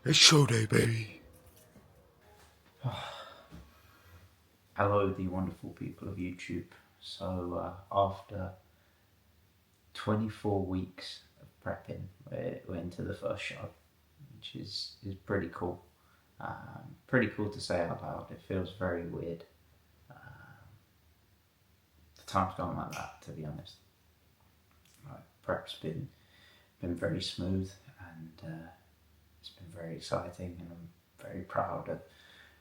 It's show day, baby. Hello, the wonderful people of YouTube. So after 24 weeks of prepping, we're into the first show, which is pretty cool. Pretty cool to say out loud. It feels very weird. The time's gone like that, to be honest. Prep's been very smooth, and it's been very exciting, and I'm very proud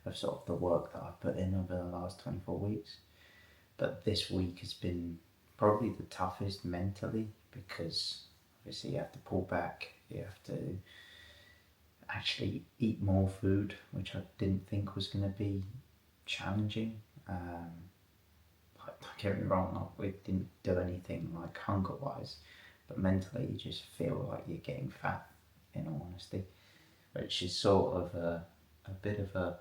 of sort of the work that I've put in over the last 24 weeks. But this week has been probably the toughest mentally, because obviously you have to pull back, you have to actually eat more food, which I didn't think was going to be challenging. Don't get me wrong, we didn't do anything like hunger wise, but mentally you just feel like you're getting fat, in all honesty, which is sort of a bit of a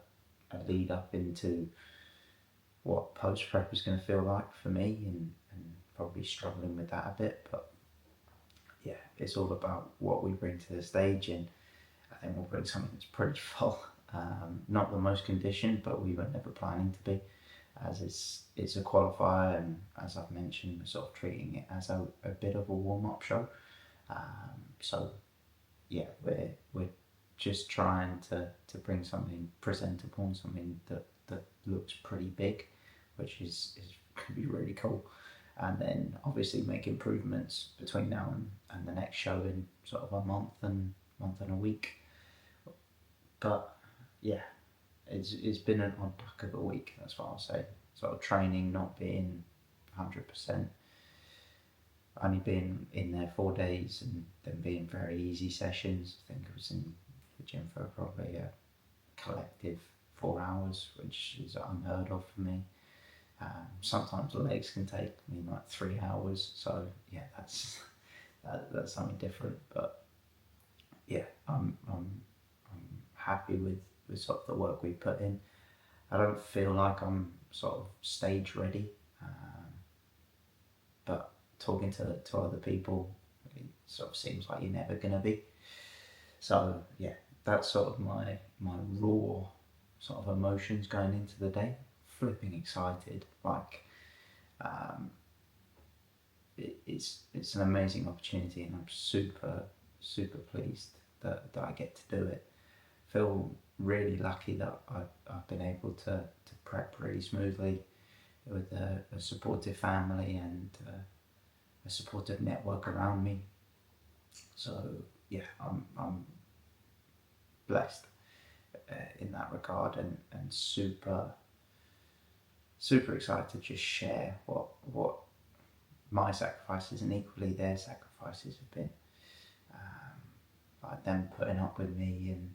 lead up into what post prep is going to feel like for me, and probably struggling with that a bit. But yeah, it's all about what we bring to the stage, and I think we'll bring something that's pretty full. Not the most conditioned, but we were never planning to be, as it's a qualifier, and as I've mentioned, we're sort of treating it as a bit of a warm-up show. So yeah, we're just trying to bring something presentable and something that looks pretty big, which is going to be really cool. And then obviously make improvements between now and the next show in sort of a month and a week. But yeah, it's been an odd duck of a week, that's what I'll say. Sort of training not being 100%, only being in there 4 days, and then being very easy sessions. I think I was in the gym for probably a collective 4 hours, which is unheard of for me. Sometimes the legs can take me like 3 hours, so yeah, that's something different. But yeah, I'm happy with sort of the work we put in. I don't feel like I'm sort of stage ready, but talking to other people, it sort of seems like you're never gonna be. So yeah, that's sort of my raw sort of emotions going into the day. Flipping excited, like it's an amazing opportunity, and I'm super pleased that I get to do it. Feel really lucky that I've been able to prep really smoothly with a supportive family and a supportive network around me. So yeah, I'm blessed in that regard, and super excited to just share what my sacrifices and equally their sacrifices have been. Like them putting up with me, and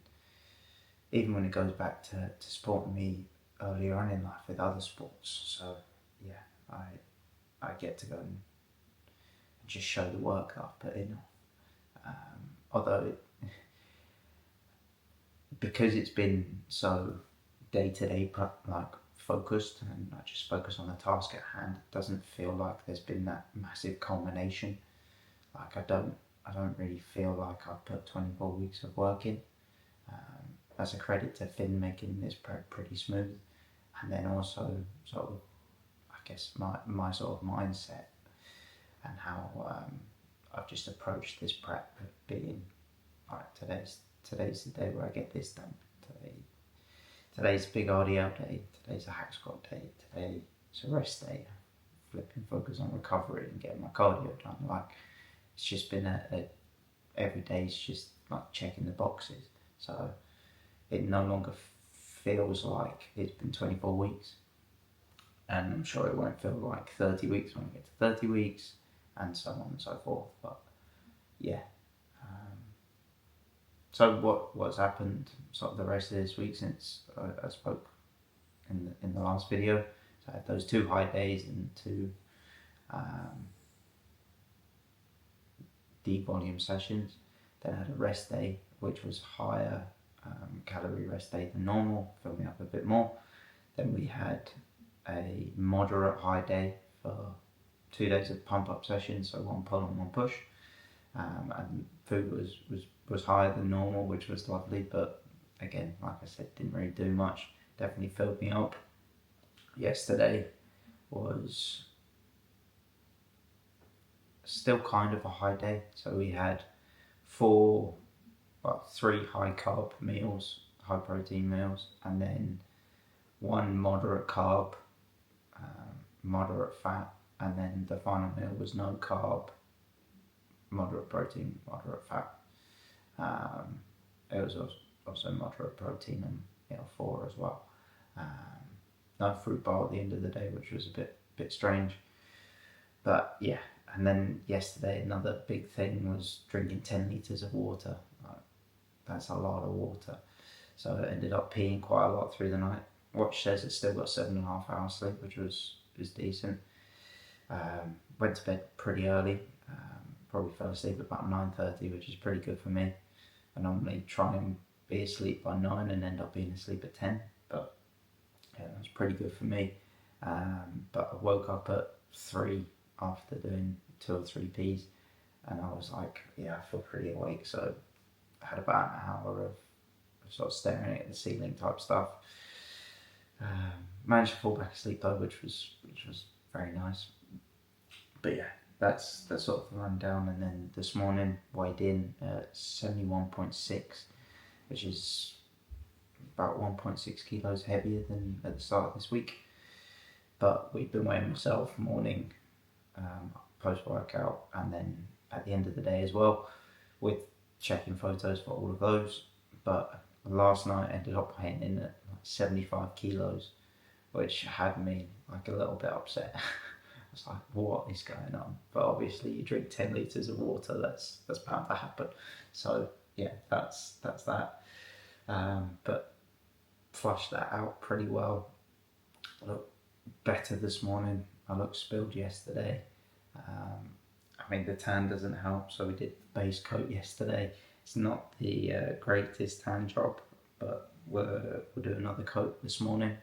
even when it goes back to supporting me earlier on in life with other sports. So yeah, I get to go and just show the work that I've put in. Although because it's been so day-to-day like focused, and I just focus on the task at hand, it doesn't feel like there's been that massive culmination. Like I don't really feel like I've put 24 weeks of work in. That's a credit to Finn making this prep pretty smooth, and then also sort of, I guess, my sort of mindset and how I've just approached this prep, being like today's the day where I get this done. Today's big RDL day. Today's a hack squat day. Today it's a rest day. Flipping focus on recovery and getting my cardio done. Like it's just been every day's just like checking the boxes. So it no longer feels like it's been 24 weeks. And I'm sure it won't feel like 30 weeks when we get to 30 weeks, and so on and so forth. But yeah. So what's happened sort of the rest of this week since I spoke in the last video? So I had those 2 high days and 2 deep volume sessions. Then I had a rest day, which was higher calorie rest day than normal, filled me up a bit more. Then we had a moderate high day for 2 days of pump up sessions, so 1 pull and 1 push. And food was higher than normal, which was lovely, but again, like I said, didn't really do much. Definitely filled me up. Yesterday was still kind of a high day, so we had three high carb meals, high protein meals, and then one moderate carb, moderate fat, and then the final meal was no carb, moderate protein, moderate fat. It was also moderate protein and 4 as well. No fruit bar at the end of the day, which was a bit strange. But yeah, and then yesterday another big thing was drinking 10 litres of water. That's a lot of water. So I ended up peeing quite a lot through the night. Watch says it's still got 7.5 hours sleep, which was decent. Went to bed pretty early. Probably fell asleep about 9:30, which is pretty good for me. I normally try and be asleep by 9 and end up being asleep at 10, but yeah, that was pretty good for me. But I woke up at 3 after doing 2 or 3 Ps, and I was like, yeah, I feel pretty awake. So I had about an hour of sort of staring at the ceiling type stuff. Managed to fall back asleep though, which was very nice. But yeah, that's sort of the rundown. And then this morning weighed in at 71.6, which is about 1.6 kilos heavier than at the start of this week. But we've been weighing myself morning, post workout, and then at the end of the day as well, with checking photos for all of those. But last night I ended up weighing in at 75 kilos, which had me like a little bit upset. I was like, what is going on? But obviously you drink 10 litres of water, that's bound to happen. So yeah, that's that. But flushed that out pretty well. I look better this morning. I looked spilled yesterday. I mean, the tan doesn't help, so we did the base coat yesterday. It's not the greatest tan job, but we'll do another coat this morning.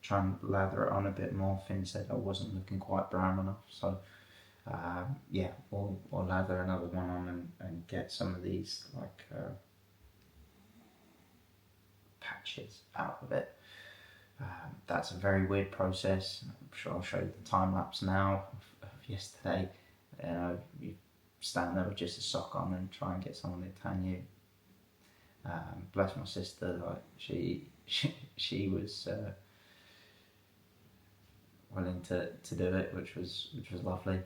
Try and lather it on a bit more. Finn said I wasn't looking quite brown enough, so yeah, we'll lather another one on and get some of these like patches out of it. That's a very weird process. I'm sure I'll show you the time lapse now of yesterday. You stand there with just a sock on and try and get someone to tan you. Bless my sister, like she was willing to do it, which was lovely.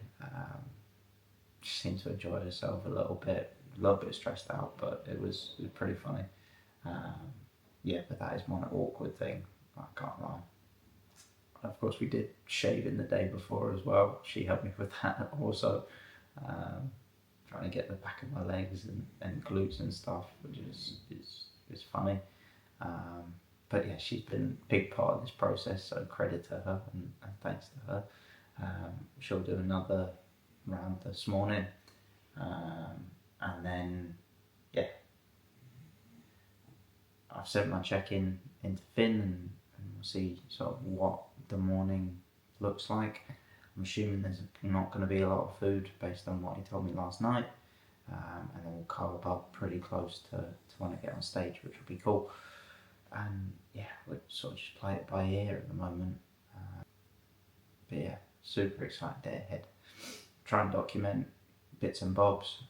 She seemed to enjoy herself a little bit stressed out, but it was pretty funny. Yeah, but that is one awkward thing, I can't lie. Of course, we did shave in the day before as well. She helped me with that also, trying to get the back of my legs and glutes and stuff, which is funny. But yeah, she's been a big part of this process, so credit to her and thanks to her. She'll do another round this morning, and then yeah, I've sent my check-in into Finn and we'll see sort of what the morning looks like. I'm assuming there's not going to be a lot of food based on what he told me last night, and then we'll carb up pretty close to when I get on stage, which will be cool. And yeah, we'll sort of just play it by ear at the moment. But yeah, super excited day ahead. Try and document bits and bobs.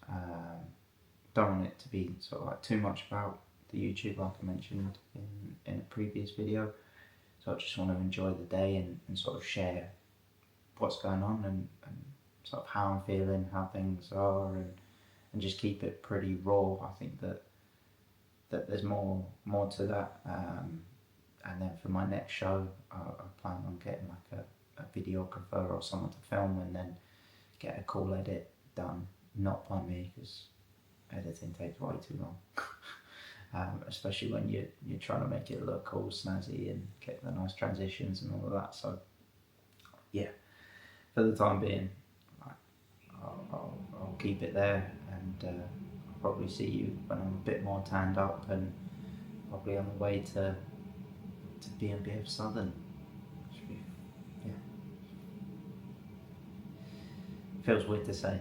Don't want it to be sort of like too much about the YouTube, like I mentioned in a previous video. So I just want to enjoy the day and sort of share what's going on and sort of how I'm feeling, how things are, and just keep it pretty raw. I think that there's more to that. And then for my next show, I plan on getting like a videographer or someone to film and then get a cool edit done, not by me, because editing takes way too long. Especially when you're trying to make it look all snazzy and get the nice transitions and all of that. So yeah, for the time being, I'll keep it there, and I'll probably see you when I'm a bit more tanned up and probably on the way to BNBF Southern. Yeah, feels weird to say.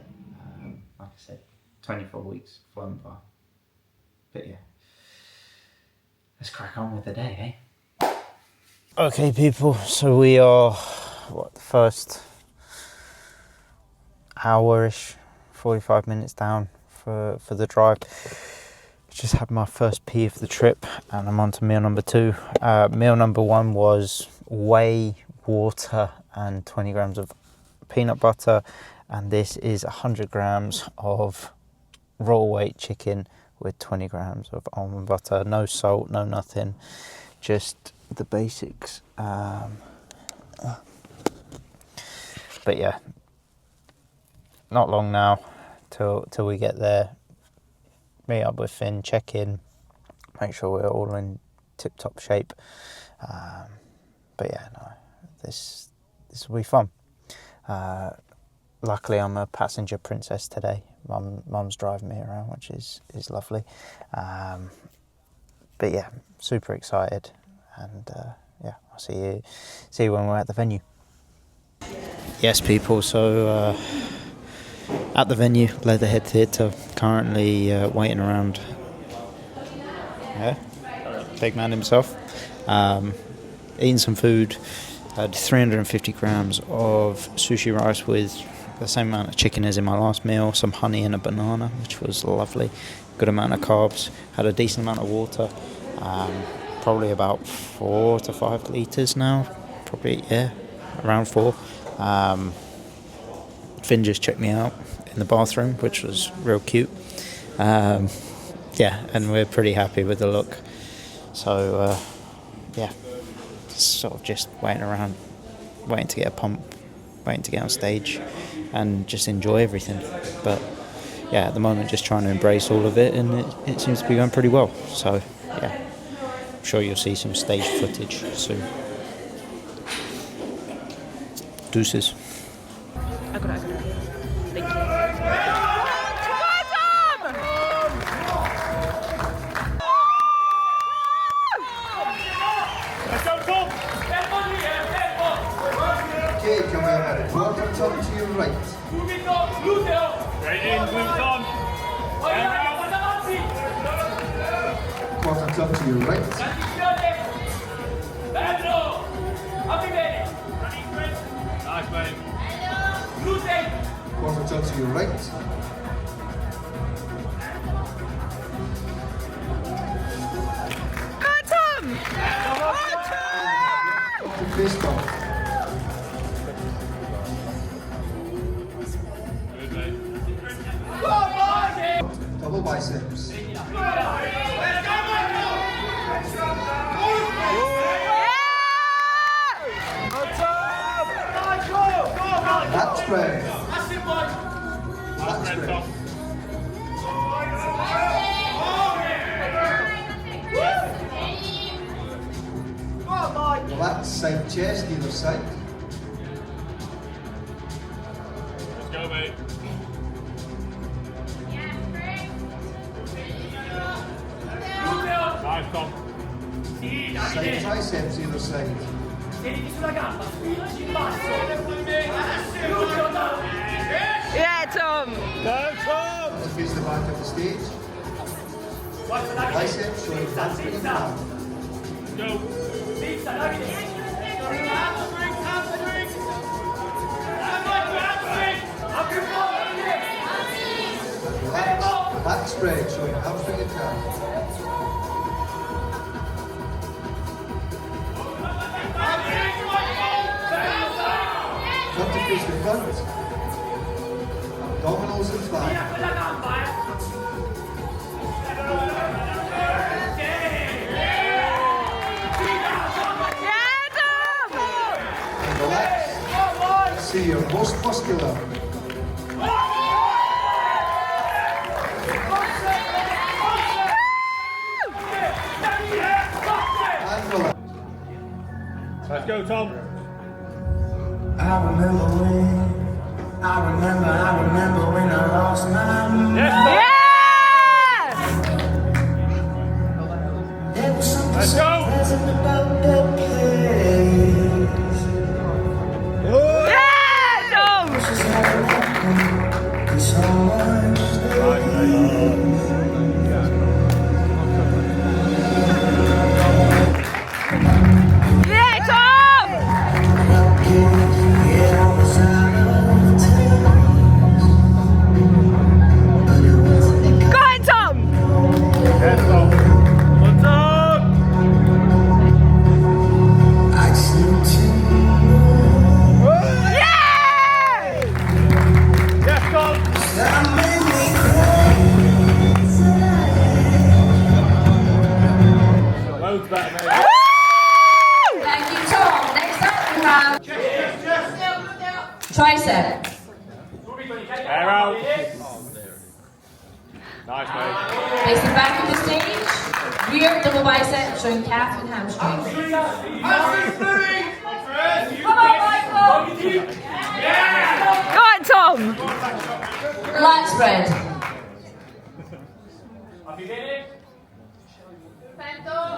Like I said, 24 weeks flown by. But yeah, let's crack on with the day, eh? Okay, people, so we are, the first hour-ish, 45 minutes down for the drive. Just had my first pee of the trip, and I'm on to meal number 2. Meal number 1 was whey, water, and 20 grams of peanut butter, and this is 100 grams of raw weight chicken with 20 grams of almond butter. No salt, no nothing, just the basics. But yeah, not long now till we get there. Meet up with Finn, check in, make sure we're all in tip-top shape. But yeah, no, this will be fun. Luckily, I'm a passenger princess today. Mum's driving me around, which is lovely. But yeah, super excited, and yeah, I'll see you when we're at the venue. Yes, people. So at the venue, Leatherhead Theatre, currently waiting around. Yeah, big man himself. Eating some food. Had 350 grams of sushi rice with the same amount of chicken as in my last meal, some honey and a banana, which was lovely. Good amount of carbs. Had a decent amount of water. Probably about 4 to 5 litres now. Probably, yeah, around 4. Finn just checked me out in the bathroom, which was real cute. Yeah, and we're pretty happy with the look. So, yeah, sort of just waiting around, waiting to get a pump, waiting to get on stage and just enjoy everything. But yeah, at the moment just trying to embrace all of it, and it seems to be going pretty well. So yeah, I'm sure you'll see some stage footage soon. Deuces. I got it. Thank you. Okay, come here, bottom top to your right. Right in, glutes on. Bottom top to your right. Nice, mate. Bottom top to your right. Bottom face down. Good, mate. Double biceps. Back spread. Back spread. Relax, side chest, either side. Let's go, mate. Nice, Tom. Side triceps, either side. Yeah, Tom. As you face the back of the stage. Biceps showing hamstring and calf. Go. Relax. Back spread showing hamstring and calf. Front to face the front. Abdominals and thigh. And relax. Let's see your most muscular. And relax. Let's go, Tom. I remember when I lost my mind. Yes, There was something Let's so go. pleasant about that place. Yeah, Tom. Just like an apple, and so much there. Facing back of the stage, rear double bicep showing calf and hamstring. Come on, Michael! Go on, Tom. Lat spread.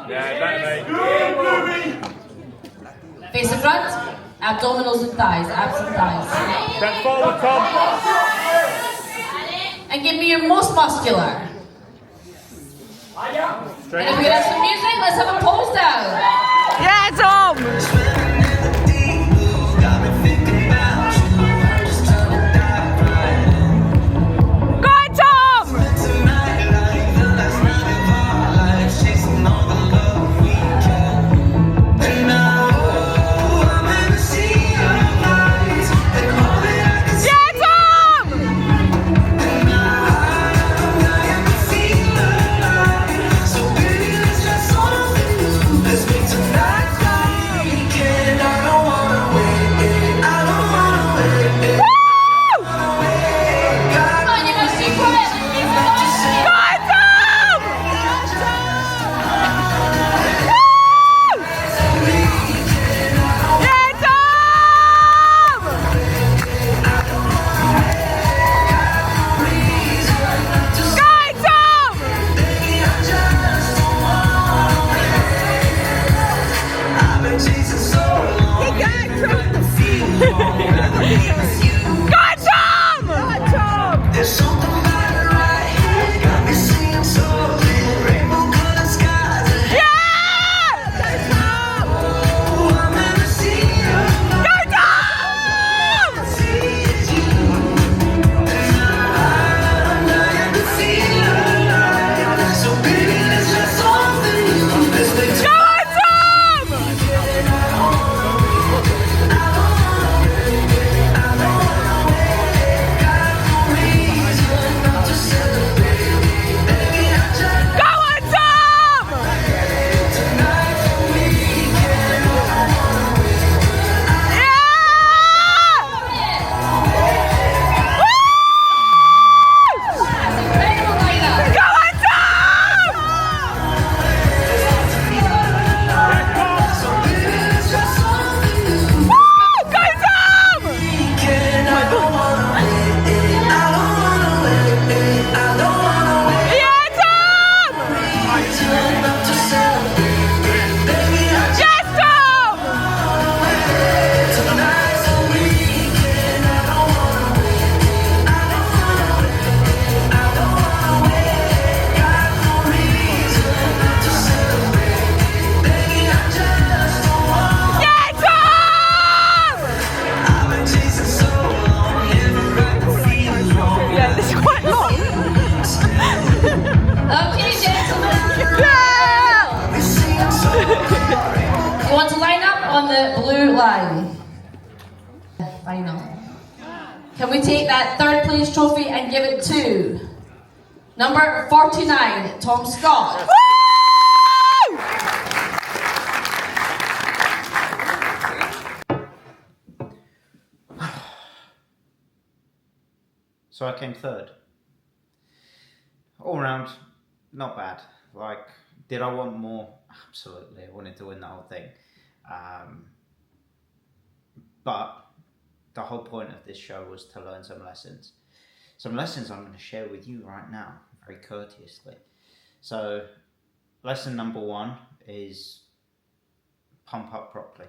Yeah, mate. Face the front, abdominals and thighs, abs and thighs. Step forward, Tom. And give me your most muscular. And if we have some music, let's have a pose down. Yeah, Tom. Go on, Tom. Yeah, Tom. Woo! Come on, you must be quiet. Keep Go going. on, Tom. Woo! Yeah, Tom. Go on, Tom. Go on, Tom. Go on, Tom. There's something about it right, got me singing so clear, rainbow colored skies. Yeah! Go, Tom. Oh, I'm never seen your Go, Tom. is you. And I'm dying to feel alive. So baby, let's try something new. Let's make Go on, Tom. Go on, Tom. Yeah! Woo! Incredible lineup. Go on, Tom. Woo! Go, Tom. Yeah, Tom. Yes, Tom. Yeah, Tom. Yeah, this is quite long. Okay, gentlemen. Yeah. You want to line up on the blue line? Final. Can we take that third place trophy and give it to number 49, Tom Scott? Woo! So I came third. All round, not bad. Like, did I want more? Absolutely. I wanted to win the whole thing. But the whole point of this show was to learn some lessons. Some lessons I'm going to share with you right now, very courteously. So, lesson number 1 is pump up properly.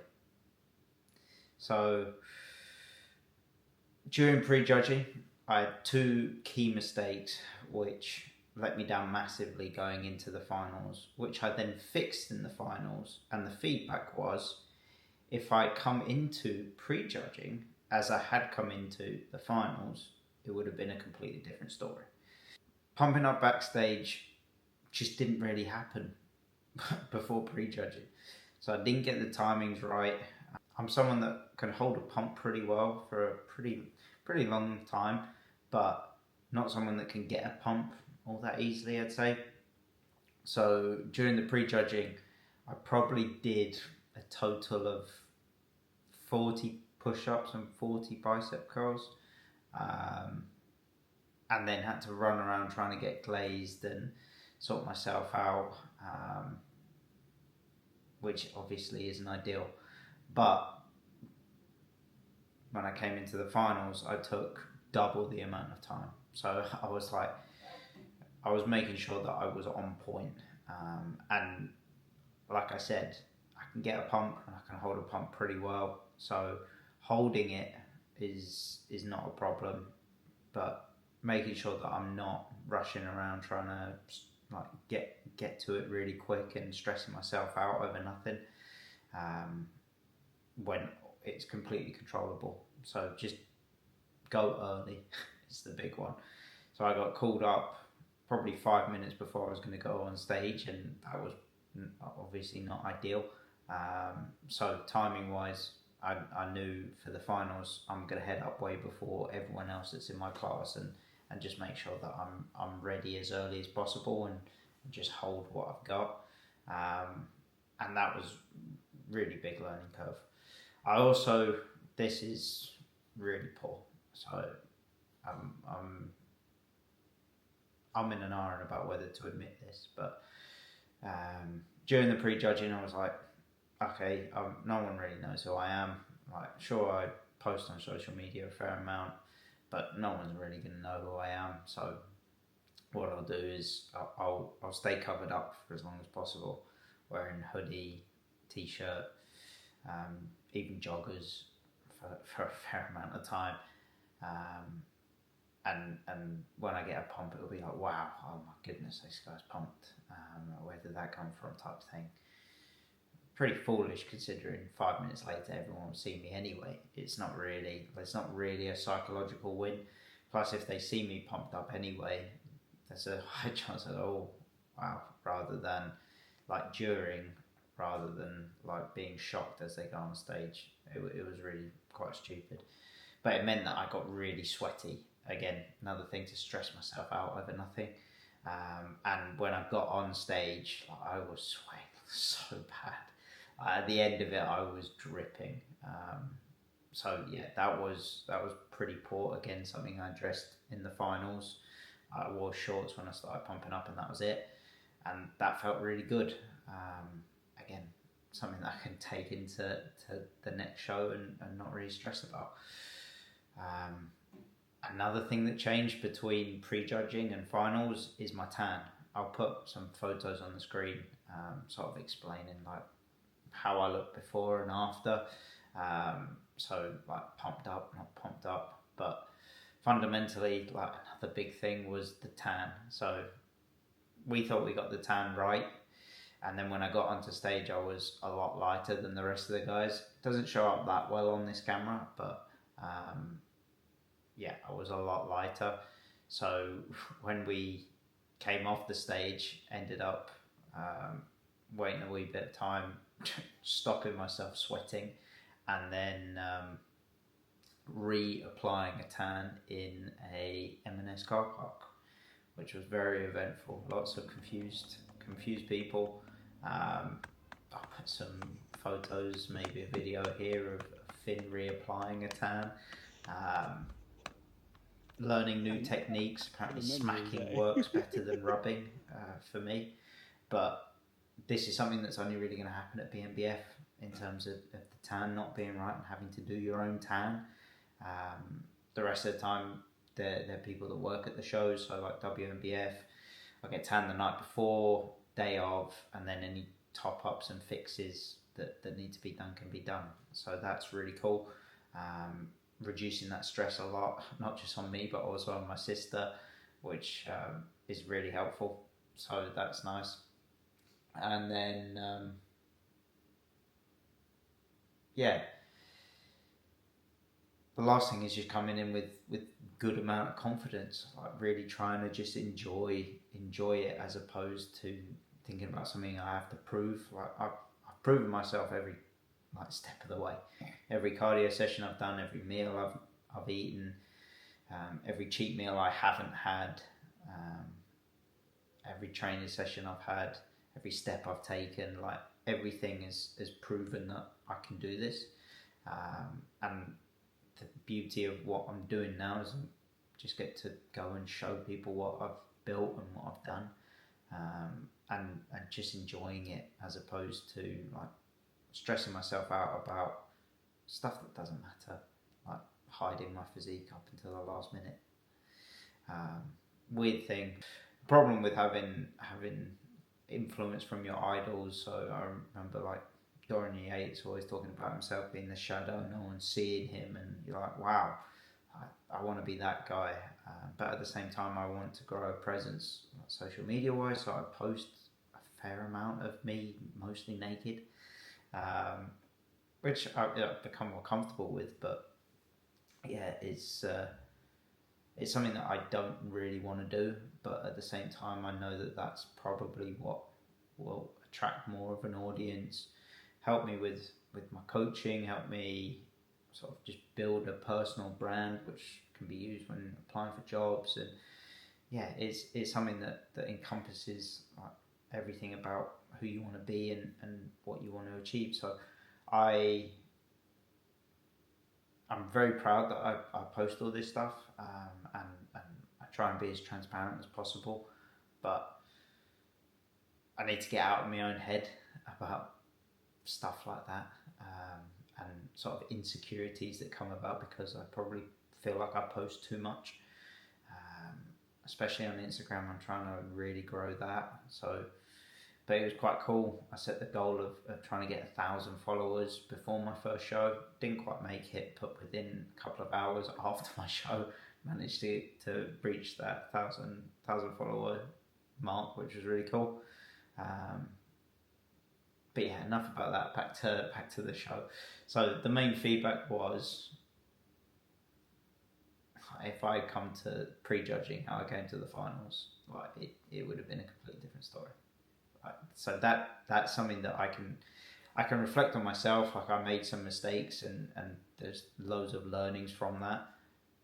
So, during prejudging, I had 2 key mistakes which let me down massively going into the finals, which I then fixed in the finals. And the feedback was, if I come into prejudging as I had come into the finals, it would have been a completely different story. Pumping up backstage just didn't really happen before prejudging. So I didn't get the timings right. I'm someone that can hold a pump pretty well for a pretty long time, but not someone that can get a pump all that easily, I'd say. So during the prejudging, I probably did a total of 40 push-ups and 40 bicep curls, and then had to run around trying to get glazed and sort myself out, which obviously isn't ideal. But when I came into the finals, I took double the amount of time. So I was making sure that I was on point. And like I said, I can get a pump and I can hold a pump pretty well. So holding it is not a problem, but making sure that I'm not rushing around trying to like get to it really quick and stressing myself out over nothing, when it's completely controllable. So just go early is the big one. So I got called up probably 5 minutes before I was going to go on stage, and that was obviously not ideal. So timing wise, I knew for the finals I'm going to head up way before everyone else that's in my class, and just make sure that I'm ready as early as possible and just hold what I've got. And that was really big learning curve. I also, this is really poor, so I'm in an iron about whether to admit this, but during the pre-judging I was like, okay, no one really knows who I am. Like, sure, I post on social media a fair amount, but no one's really going to know who I am. So what I'll do is I'll stay covered up for as long as possible, wearing hoodie, t-shirt, even joggers for a fair amount of time. And when I get a pump, it'll be like, wow, oh my goodness, this guy's pumped. Where did that come from, type thing. Pretty foolish considering 5 minutes later everyone will see me anyway. It's not really a psychological win. Plus, if they see me pumped up anyway, there's a high chance that, oh wow, rather than like during, rather than like being shocked as they go on stage. It was really quite stupid, but it meant that I got really sweaty. Again, another thing to stress myself out over nothing. And when I got on stage, I was sweating so bad. At the end of it, I was dripping. So yeah, that was pretty poor. Again, something I addressed in the finals. I wore shorts when I started pumping up, and that was it. And that felt really good. Again, something that I can take into the next show and not really stress about. Another thing that changed between pre-judging and finals is my tan. I'll put some photos on the screen, sort of explaining like how I look before and after. So like pumped up, not pumped up, but fundamentally, like another big thing was the tan. So we thought we got the tan right, and then when I got onto stage, I was a lot lighter than the rest of the guys. It doesn't show up that well on this camera, but yeah, I was a lot lighter. So when we came off the stage, ended up waiting a wee bit of time, stopping myself sweating, and then reapplying a tan in a M&S car park, which was very eventful. Lots of confused people. I'll put some photos, maybe a video here of Finn reapplying a tan. Learning new techniques. Apparently smacking works better than rubbing for me, but this is something that's only really going to happen at BNBF in terms of the tan not being right and having to do your own tan. The rest of the time they're people that work at the shows, so like WNBF, I get tan the night before, day of, and then any top-ups and fixes that need to be done can be done. So that's really cool. Reducing that stress a lot, not just on me but also on my sister, which is really helpful, so that's nice. And then yeah, the last thing is just coming in with good amount of confidence, like really trying to just enjoy it, as opposed to thinking about something I have to prove. Like I've proven myself every like step of the way. Every cardio session I've done, every meal I've eaten, every cheat meal I haven't had, every training session I've had, every step I've taken, like everything is proven that I can do this. And the beauty of what I'm doing now is I just get to go and show people what I've built and what I've done. and just enjoying it, as opposed to like stressing myself out about stuff that doesn't matter, like hiding my physique up until the last minute. Weird thing, problem with having influence from your idols. So I remember like Dorian Yates always talking about himself being the shadow, no one's seeing him, and you're like, wow, I want to be that guy. But at the same time, I want to grow a presence, like, social media wise, so I post a fair amount of me, mostly naked, which I've become more comfortable with. But yeah, it's something that I don't really want to do, but at the same time, I know that that's probably what will attract more of an audience, help me with my coaching, help me sort of just build a personal brand, which can be used when applying for jobs. And yeah, it's something that encompasses like everything about who you want to be and what you want to achieve. So I'm very proud that I post all this stuff, and I try and be as transparent as possible, but I need to get out of my own head about stuff like that, and sort of insecurities that come about because I probably feel like I post too much, especially on Instagram. I'm trying to really grow that. So, but it was quite cool. I set the goal of trying to get 1,000 followers before my first show. Didn't quite make it, but within a couple of hours after my show, managed to reach that 1,000 follower mark, which was really cool. But yeah, enough about that. Back to the show. So the main feedback was, if I had come to prejudging how I came to the finals, like it would have been a completely different story. So that's something that I can reflect on myself. Like, I made some mistakes, and there's loads of learnings from that,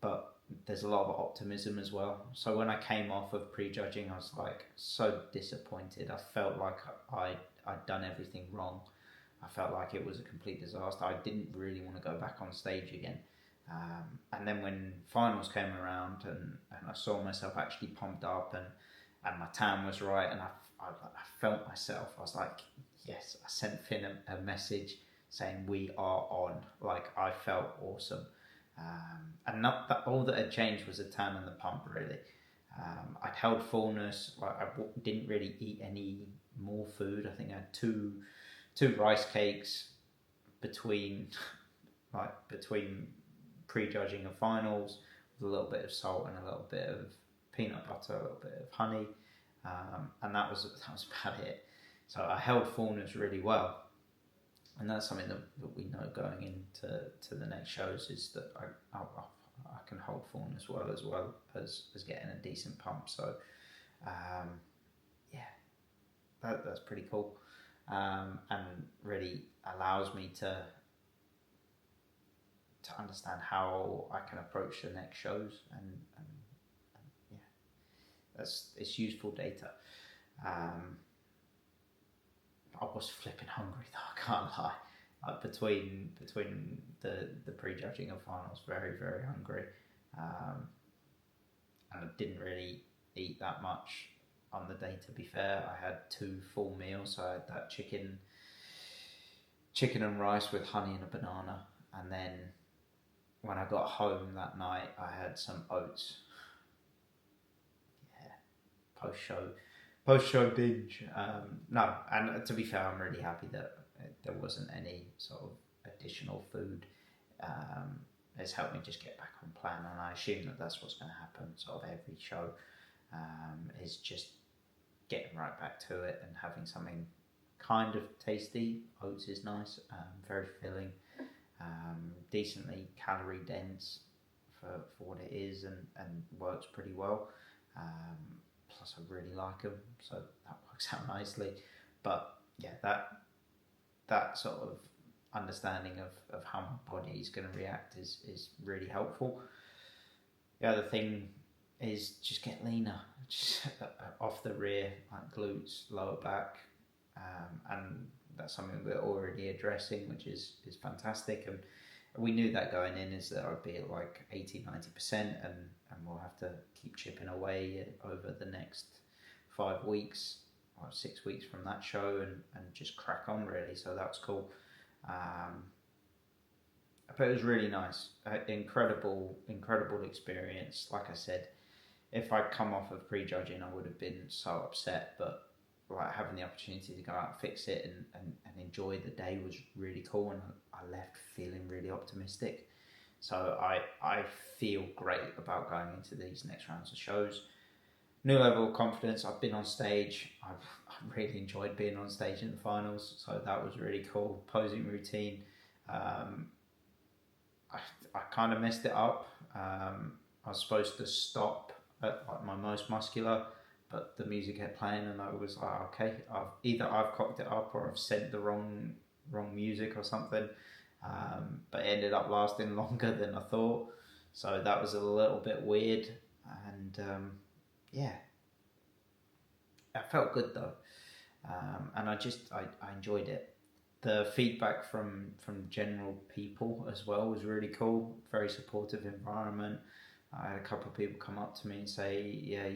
but there's a lot of optimism as well. So when I came off of prejudging, I was like so disappointed. I felt like I'd done everything wrong. I felt like it was a complete disaster. I didn't really want to go back on stage again. And then when finals came around, and I saw myself actually pumped up, and my tan was right, and I felt myself. I was like, yes. I sent Finn a message saying we are on. Like, I felt awesome. And not that all that had changed was the tan and the pump, really. I'd held fullness. Like, I didn't really eat any more food. I think I had two rice cakes between prejudging and finals, with a little bit of salt and a little bit of peanut butter, a little bit of honey, and that was about it. So I held fullness really well, and that's something that we know going into the next shows, is that I can hold fullness well as getting a decent pump. So yeah, that's pretty cool, and really allows me to understand how I can approach the next shows, and yeah, it's useful data. I was flipping hungry though, I can't lie. Like, between the prejudging and finals, very, very hungry, and I didn't really eat that much on the day, to be fair. I had 2 full meals. So I had that chicken and rice with honey and a banana, and then when I got home that night, I had some oats. Yeah, post-show binge. No, and to be fair, I'm really happy that there wasn't any sort of additional food. It's helped me just get back on plan, and I assume that that's what's going to happen. Sort of every show is just getting right back to it and having something kind of tasty. Oats is nice, very filling. Decently calorie dense for what it is, and works pretty well. Plus I really like them, so that works out nicely. But yeah, that sort of understanding of how my body is going to react is really helpful. The other thing is just get leaner, just off the rear, like glutes, lower back, and that's something we're already addressing, which is fantastic. And we knew that going in, is that I'd be at like 80-90%, and we'll have to keep chipping away over the next 5 weeks. 6 weeks from that show and just crack on really. So that's cool. But it was really nice, incredible experience. Like I said, if I'd come off of prejudging, I would have been so upset. But like having the opportunity to go out and fix it and enjoy the day was really cool, and I left feeling really optimistic. So I feel great about going into these next rounds of shows. New level of confidence. I've been on stage. I really enjoyed being on stage in the finals, so that was really cool. Posing routine. I kind of messed it up. I was supposed to stop at like my most muscular, but the music kept playing, and I was like, okay, I've cocked it up or I've sent the wrong music or something. But it ended up lasting longer than I thought, so that was a little bit weird. And yeah, it felt good though, and I enjoyed it. The feedback from general people as well was really cool. Very supportive environment. I had a couple of people come up to me and say, "Yeah,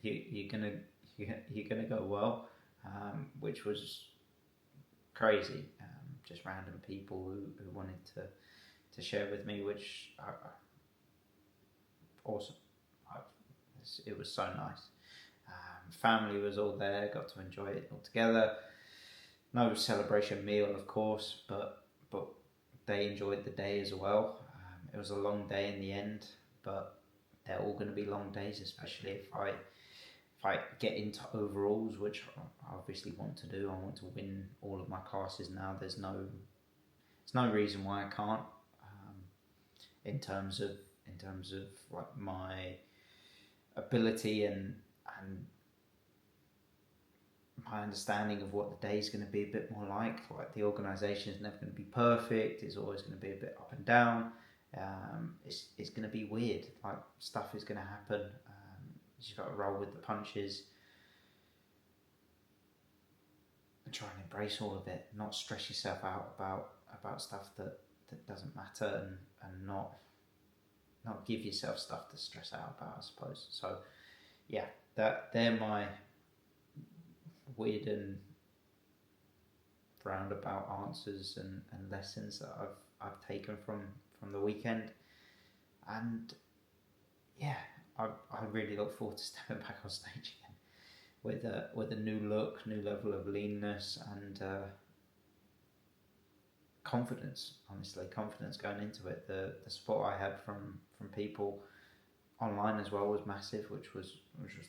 you're gonna go well," which was crazy. Just random people who wanted to share with me, which awesome. It was so nice. Family was all there. Got to enjoy it all together. No celebration meal, of course, but they enjoyed the day as well. It was a long day in the end, but they're all going to be long days, especially if I get into overalls, which I obviously want to do. I want to win all of my classes now. There's no reason why I can't. In terms of like my ability and my understanding of what the day is going to be a bit more like the organisation is never going to be perfect. It's always going to be a bit up and down. It's going to be weird. Like stuff is going to happen. You just got to roll with the punches and try and embrace all of it. Not stress yourself out about stuff that doesn't matter, and not give yourself stuff to stress out about, I suppose. So yeah, they're my weird and roundabout answers and lessons that I've taken from the weekend. And yeah, I really look forward to stepping back on stage again with a new look, new level of leanness and confidence. Honestly, confidence going into it. The support I had from people online as well was massive, which was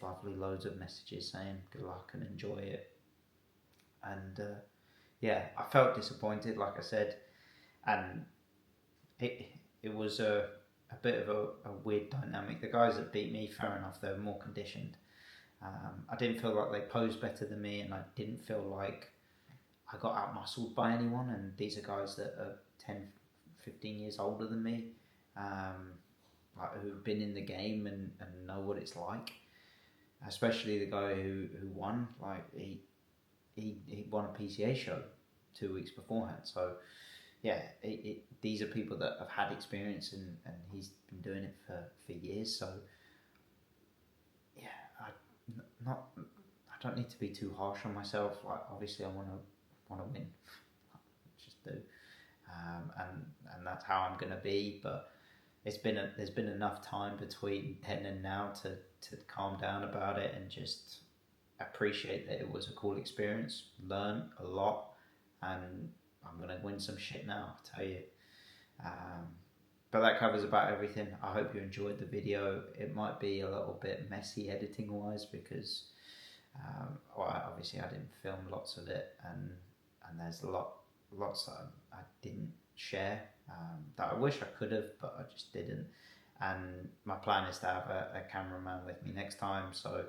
lovely. Loads of messages saying good luck and enjoy it. And yeah, I felt disappointed, like I said, and it was a bit of a weird dynamic. The guys that beat me, fair enough, they were more conditioned. I didn't feel like they posed better than me, and I didn't feel like I got out muscled by anyone. And these are guys that are 10, 15 years older than me, like who've been in the game and know what it's like. Especially the guy who won, like he won a PCA show 2 weeks beforehand. So yeah, these are people that have had experience and he's been doing it for years. So yeah, I don't need to be too harsh on myself. Like obviously I want to win, just do, and that's how I'm gonna be. But there's been enough time between then and now to calm down about it and just appreciate that it was a cool experience, learn a lot, and I'm gonna win some shit now, I tell you. But that covers about everything. I hope you enjoyed the video. It might be a little bit messy editing wise because obviously I didn't film lots of it, and there's lots that I didn't share that I wish I could have, but I just didn't. And my plan is to have a cameraman with me next time, so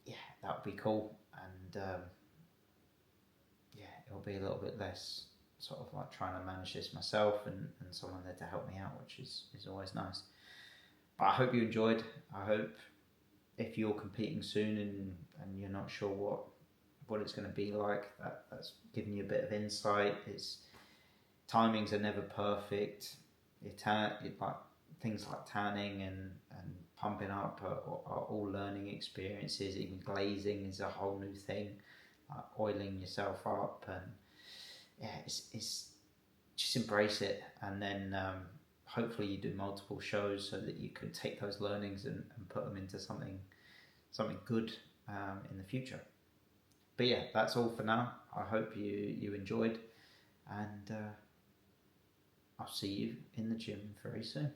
yeah, that would be cool. And yeah, it'll be a little bit less sort of like trying to manage this myself and someone there to help me out, which is always nice. But I hope you enjoyed. I hope if you're competing soon and you're not sure what it's going to be like, that's giving you a bit of insight. Timings are never perfect. Like things like tanning and pumping up are all learning experiences. Even glazing is a whole new thing, like oiling yourself up, and yeah, it's just embrace it, and then hopefully you do multiple shows so that you can take those learnings and put them into something good in the future. But yeah, that's all for now. I hope you enjoyed, and I'll see you in the gym very soon.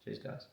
Cheers, guys.